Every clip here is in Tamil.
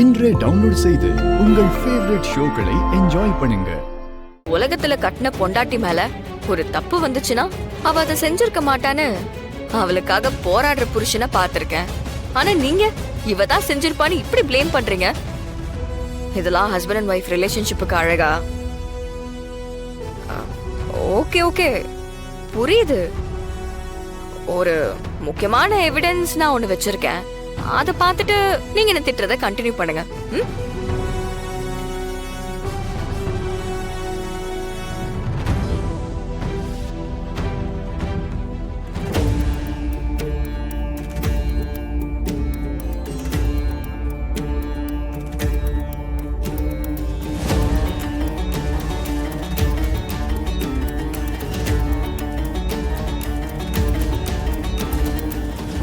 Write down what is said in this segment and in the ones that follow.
இன்றே டவுன்லோட் செய்து உங்கள் ஃபேவரட் ஷோக்களை என்ஜாய் பண்ணுங்க. உலகத்துல கட்டின பொண்டாட்டி மேல ஒரு தப்பு வந்துச்சுன்னா அவ அதை செஞ்சிருக்க மாட்டான்னு அவளுக்காக போராடுற புருஷனை பாத்திருக்கேன். ஆனா நீங்க இவ தான் செஞ்சிருப்பான்னு இப்படி ப்ளேம் பண்றீங்க. இதெல்லாம் ஹஸ்பண்ட் அண்ட் ஒய்ஃப் ரிலேஷன்ஷிப்புக்கு அழகா? ஓகே ஓகே புரியுது. ஒரு முக்கியமான எவிடன்ஸ் நான் ஒண்ணு வச்சிருக்கேன். அதை பார்த்துட்டு நீங்க என்ன திட்டுறத கண்டினியூ பண்ணுங்க.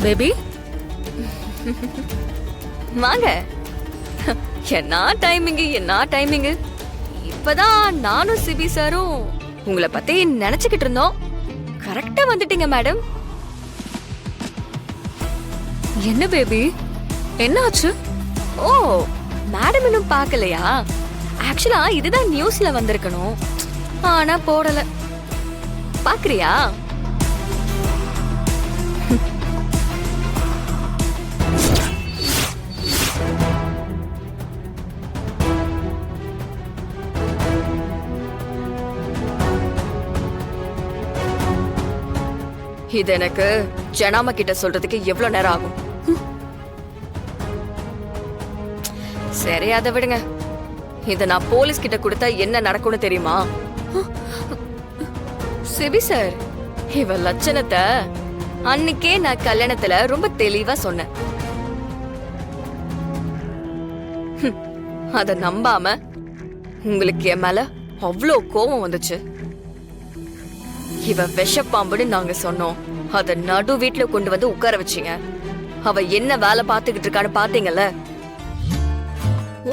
பேபி வாங்க. என்ன டைமிங். இப்பதான் நானும் சிபி சாரும் உங்களை பத்தி நினைச்சுக்கிட்டு இருந்தோம். கரெக்டா வந்துட்டீங்க மேடம். என்ன பேபி என்ன ஆச்சு? ஓ மேடம் இன்னும் பார்க்கலையா? ஆக்சுவலா இதுதான் நியூஸ்ல வந்திருக்கணும், ஆனா போடல. பாக்குறியா? இது எனக்கு ஜனாமா கிட்ட சொல்றதுக்கு எவ்வளவு நேரம் ஆகும்? சரி அதை விடுங்க. இத நான் போலீஸ் கிட்ட கொடுத்தா என்ன நடக்கும்னு தெரியுமா? சிபி சார், இவ லட்சணத்தை அன்னைக்கே நான் கல்யாணத்துல ரொம்ப தெளிவா சொன்னேன். அத நம்பாம உங்களுக்கு என் மேல அவ்வளோ கோபம் வந்துச்சு. இவ விஷப்பாம்புன்னு நாங்க சொன்னோம். அத நடு வீட்டுல கொண்டு வந்து உட்கார வச்சீங்க. அவ என்ன வேலை பார்த்துக்கிட்டு இருக்கான்னு பாத்தீங்கல்ல?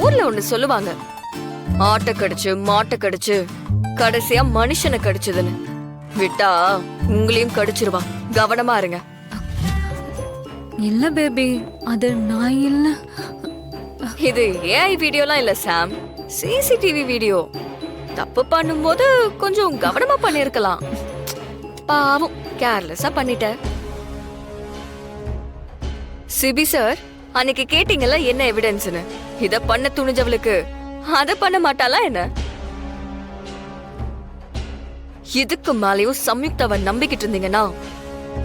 ஊர்ல ஒண்ணு சொல்லுவாங்க, ஆட்டை கடிச்சு மாட்டை கடிச்சு கடைசியா மனுஷனை கடிச்சதுன்னு. விட்டா உங்களையும் கடிச்சிருவா, கவனமா இருங்க. இல்ல பேபி, அது நான் இல்ல. இது ஏஐ வீடியோலாம் இல்ல சாம், சிசிடிவி வீடியோ. தப்பு பண்ணும்போது கொஞ்சம் கவனமா பண்ணிருக்கலாம். பாவம் கேர்லெஸ்ஸா பண்ணிட்ட. சிபி சார், அன்னைக்கு கேட்டீங்கல்ல என்ன எவிடன்ஸ்னு. இத பண்ண துணிஞ்சவளுக்கு அத பண்ண மாட்டாளா என்ன? இதுக்கு மேலேயும் சம்யுக்தாவை நம்பிக்கிட்டு இருந்தீங்கன்னா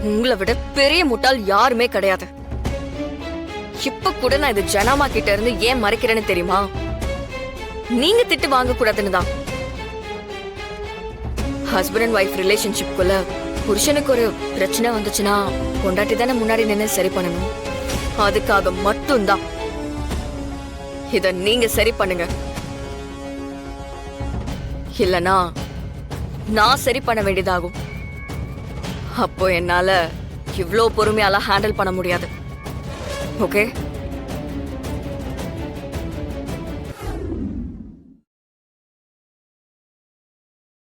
உங்களை விட பெரிய முட்டாள் யாருமே கிடையாது. இப்ப கூட நான் இது ஜனாமா கிட்ட இருந்து ஏன் மறைக்கிறேன்னு தெரியுமா? நீங்க திட்டு வாங்க கூடாதுன்னு தான். ஹஸ்பண்ட் அண்ட் ஒய்ஃப் ரிலேஷன்ஷிப்குள்ள புருஷனுக்கு ஒரு பிரச்சனை வந்துச்சுன்னா பொண்டாட்டி தானே முன்னாடி நின்று சரி பண்ணணும். அதுக்காக மட்டும்தான் இத நீங்க சரி பண்ணுங்க. இல்லனா நான் சரி பண்ண வேண்டியதாகும். அப்போ என்னால இவ்ளோ பொறுமையால ஹேண்டில் பண்ண முடியாது. ஓகே?